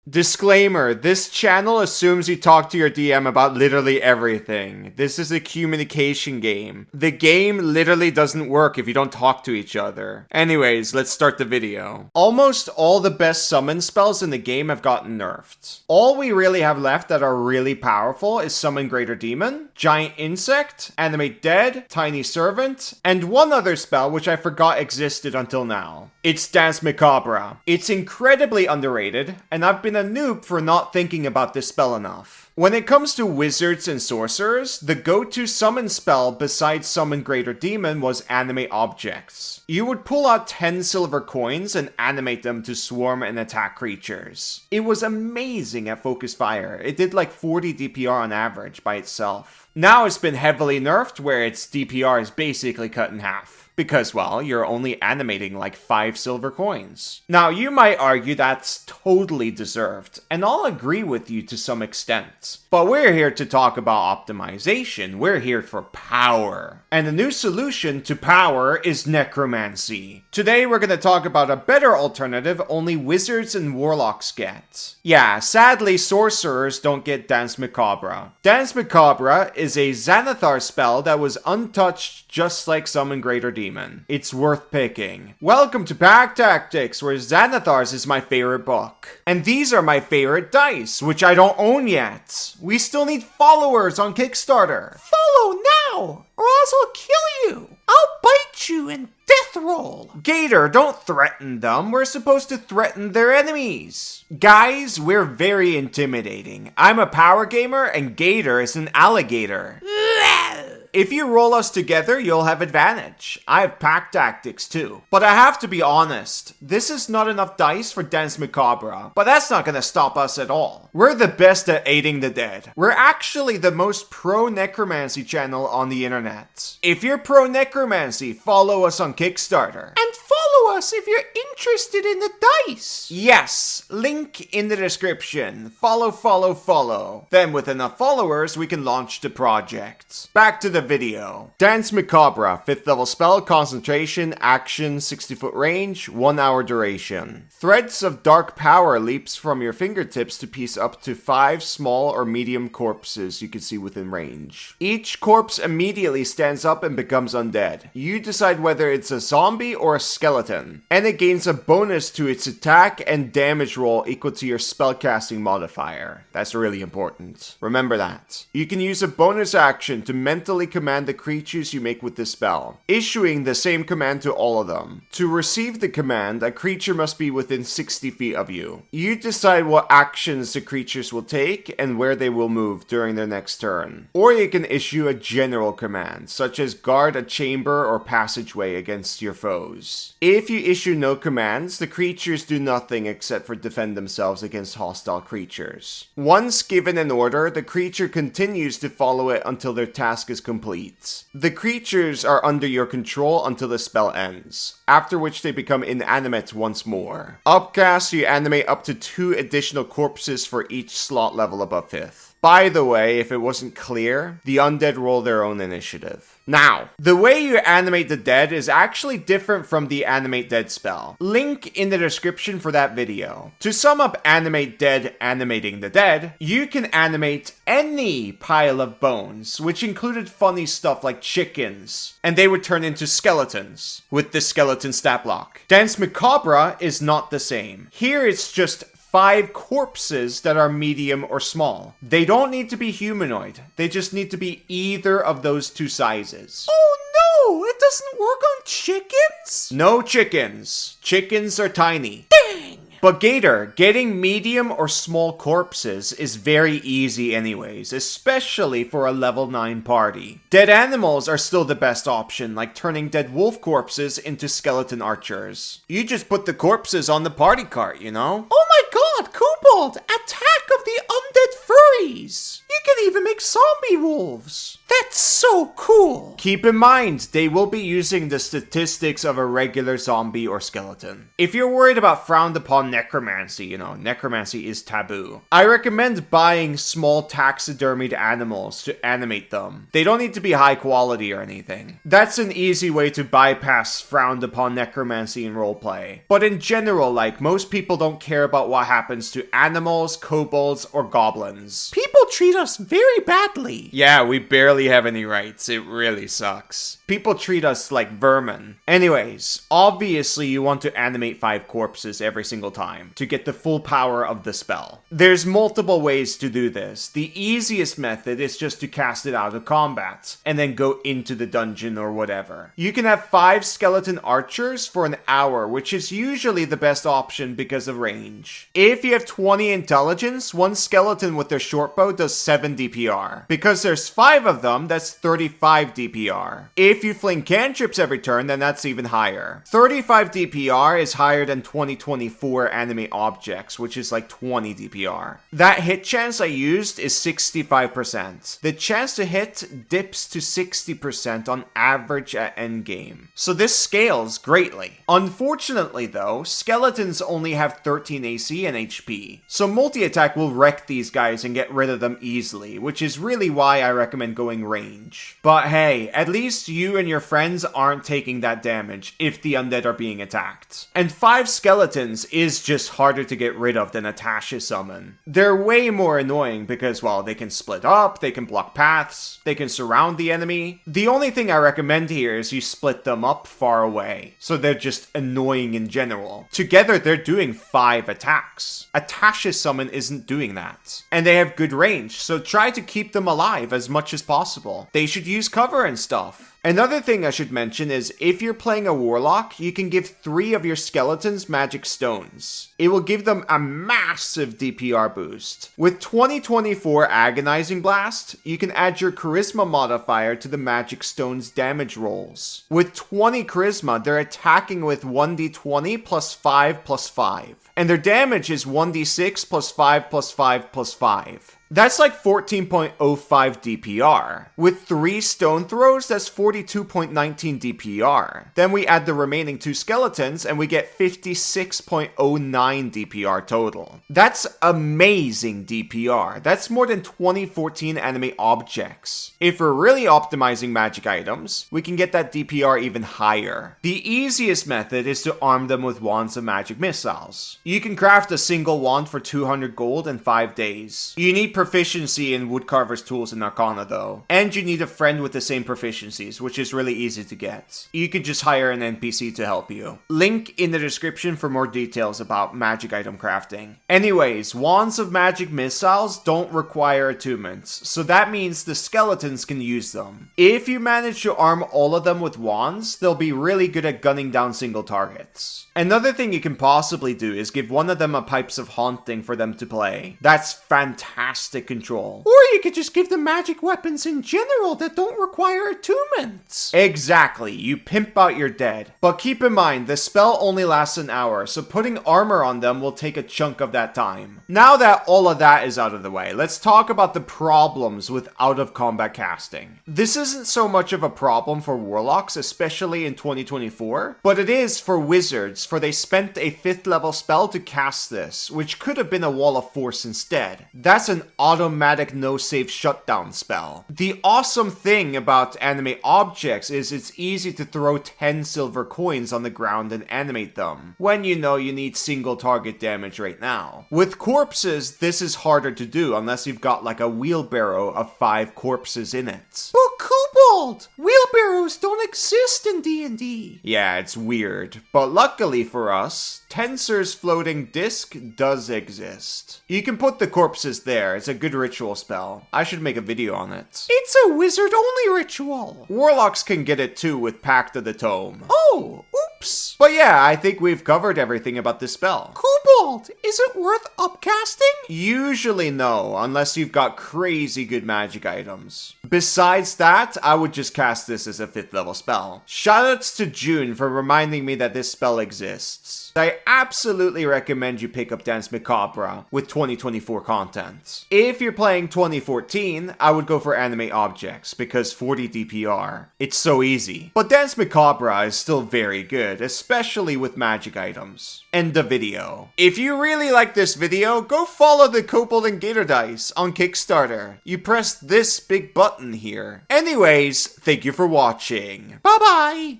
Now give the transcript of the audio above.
Disclaimer, this channel assumes you talk to your DM about literally everything. This is a communication game. The game literally doesn't work if you don't talk to each other. Anyways, let's start the video. Almost all the best summon spells in the game have gotten nerfed. All we really have left that are really powerful is Summon Greater Demon, Giant Insect, Animate Dead, Tiny Servant, and one other spell which I forgot existed until now. It's Danse Macabre. It's incredibly underrated, and I've been a noob for not thinking about this spell enough. When it comes to wizards and sorcerers, the go-to summon spell besides Summon Greater Demon was Animate Objects. You would pull out 10 silver coins and animate them to swarm and attack creatures. It was amazing at Focus Fire. It did like 40 DPR on average by itself. Now it's been heavily nerfed where its DPR is basically cut in half. Because, well, you're only animating like 5 silver coins. Now, you might argue that's totally deserved, and I'll agree with you to some extent. But we're here to talk about optimization. We're here for power. And the new solution to power is necromancy. Today, we're going to talk about a better alternative only wizards and warlocks get. Yeah, sadly, sorcerers don't get Danse Macabre. Danse Macabre is a Xanathar spell that was untouched just like Summon Greater Demon. It's worth picking. Welcome to Pack Tactics, where Xanathars is my favorite book. And these are my favorite dice, which I don't own yet. We still need followers on Kickstarter. Follow now, or else I'll kill you. I'll bite you and death roll. Gator, don't threaten them. We're supposed to threaten their enemies. Guys, we're very intimidating. I'm a power gamer and Gator is an alligator. If you roll us together, you'll have advantage. I have Pack Tactics too. But I have to be honest, this is not enough dice for Danse Macabre, but that's not gonna stop us at all. We're the best at aiding the dead. We're actually the most pro necromancy channel on the internet. If you're pro necromancy, follow us on Kickstarter. And follow us if you're interested in the dice. Yes, link in the description. Follow, follow, follow. Then with enough followers, we can launch the project. Back to the video. Danse Macabre, 5th level spell, concentration, action, 60-foot range, 1 hour duration. Threads of dark power leaps from your fingertips to piece up to 5 small or medium corpses you can see within range. Each corpse immediately stands up and becomes undead. You decide whether it's a zombie or a skeleton, and it gains a bonus to its attack and damage roll equal to your spellcasting modifier. That's really important. Remember that. You can use a bonus action to mentally command the creatures you make with this spell, issuing the same command to all of them. To receive the command, a creature must be within 60 feet of you. You decide what actions the creatures will take and where they will move during their next turn. Or you can issue a general command, such as guard a chamber or passageway against your foes. If you issue no commands, the creatures do nothing except for defend themselves against hostile creatures. Once given an order, the creature continues to follow it until their task is complete. The creatures are under your control until the spell ends, after which they become inanimate once more. Upcast, you animate up to 2 additional corpses for each slot level above 5th. By the way, if it wasn't clear, the undead roll their own initiative. Now, the way you animate the dead is actually different from the Animate Dead spell. Link in the description for that video. To sum up Animate Dead animating the dead, you can animate any pile of bones, which included funny stuff like chickens, and they would turn into skeletons, with the skeleton stat block. Danse Macabre is not the same. Here it's just 5 corpses that are medium or small. They don't need to be humanoid. They just need to be either of those 2 sizes. Oh no! It doesn't work on chickens? No chickens. Chickens are tiny. Dang! But Gator, getting medium or small corpses is very easy anyways, especially for a level 9 party. Dead animals are still the best option, like turning dead wolf corpses into skeleton archers. You just put the corpses on the party cart, you know? Oh my god, Kobold! Attack of the undead furries! You can even make zombie wolves! That's so cool! Keep in mind, they will be using the statistics of a regular zombie or skeleton. If you're worried about frowned upon necromancy, necromancy is taboo, I recommend buying small taxidermied animals to animate them. They don't need to be high quality or anything. That's an easy way to bypass frowned upon necromancy in roleplay. But in general, most people don't care about what happens to animals, kobolds, or goblins. People treat us very badly. Yeah, we barely have any rights. It really sucks. People treat us like vermin. Anyways, obviously you want to animate 5 corpses every single time to get the full power of the spell. There's multiple ways to do this. The easiest method is just to cast it out of combat and then go into the dungeon or whatever. You can have 5 skeleton archers for an hour, which is usually the best option because of range. If you have 20 intelligence, one skeleton with their short bow does 7 DPR. Because there's 5 of them, that's 35 DPR. If you fling cantrips every turn, then that's even higher. 35 DPR is higher than 2024 anime objects, which is like 20 DPR. That hit chance I used is 65%. The chance to hit dips to 60% on average at endgame. So this scales greatly. Unfortunately though, skeletons only have 13 AC and HP. So multi-attack will wreck these guys and get rid of them easily, which is really why I recommend going range. But hey, at least you and your friends aren't taking that damage if the undead are being attacked. And 5 skeletons is just harder to get rid of than a Tasha summon. They're way more annoying because, well, they can split up, they can block paths, they can surround the enemy. The only thing I recommend here is you split them up far away, so they're just annoying in general. Together, they're doing 5 attacks. A Tasha summon isn't doing that. And they have good range, so try to keep them alive as much as possible. They should use cover and stuff. Another thing I should mention is if you're playing a warlock, you can give 3 of your skeletons magic stones. It will give them a massive DPR boost. With 2024 Agonizing Blast, you can add your charisma modifier to the magic stone's damage rolls. With 20 charisma, they're attacking with 1d20 plus 5 plus 5. And their damage is 1d6 plus 5 plus 5 plus 5. That's like 14.05 DPR. With 3 stone throws, that's 42.19 DPR. Then we add the remaining 2 skeletons and we get 56.09 DPR total. That's amazing DPR. That's more than 2014 anime objects. If we're really optimizing magic items, we can get that DPR even higher. The easiest method is to arm them with wands of magic missiles. You can craft a single wand for 200 gold in 5 days. You need proficiency in Woodcarver's tools and Arcana though, and you need a friend with the same proficiencies, which is really easy to get. You could just hire an NPC to help you. Link in the description for more details about magic item crafting. Anyways, wands of magic missiles don't require attunements, so that means the skeletons can use them. If you manage to arm all of them with wands, they'll be really good at gunning down single targets. Another thing you can possibly do is give one of them a Pipes of Haunting for them to play. That's fantastic control. Or you could just give them magic weapons in general that don't require attunements. Exactly, you pimp out your dead. But keep in mind, the spell only lasts an hour, so putting armor on them will take a chunk of that time. Now that all of that is out of the way, let's talk about the problems with out-of-combat casting. This isn't so much of a problem for warlocks, especially in 2024, but it is for wizards, for they spent a 5th level spell to cast this, which could have been a Wall of Force instead. That's an automatic no-save shutdown spell. The awesome thing about anime objects is it's easy to throw 10 silver coins on the ground and animate them, when you know you need single target damage right now. With corpses, this is harder to do unless you've got like a wheelbarrow of 5 corpses in it. But Kobold! Wheelbarrows don't exist in D&D. Yeah, it's weird, but luckily for us, Tensor's floating disc does exist. You can put the corpses there, it's a good ritual spell. I should make a video on it. It's a wizard-only ritual. Warlocks can get it too with Pact of the Tome. Oh, oops. Oops! But yeah, I think we've covered everything about this spell. Kobold, is it worth upcasting? Usually no, unless you've got crazy good magic items. Besides that, I would just cast this as a 5th level spell. Shoutouts to June for reminding me that this spell exists. I absolutely recommend you pick up Danse Macabre with 2024 content. If you're playing 2014, I would go for Animate Objects because 40 DPR. It's so easy. But Danse Macabre is still very good, especially with magic items. End the video. If you really like this video, go follow the Kobold and Gator Dice on Kickstarter. You press this big button here. Anyways, thank you for watching. Bye-bye.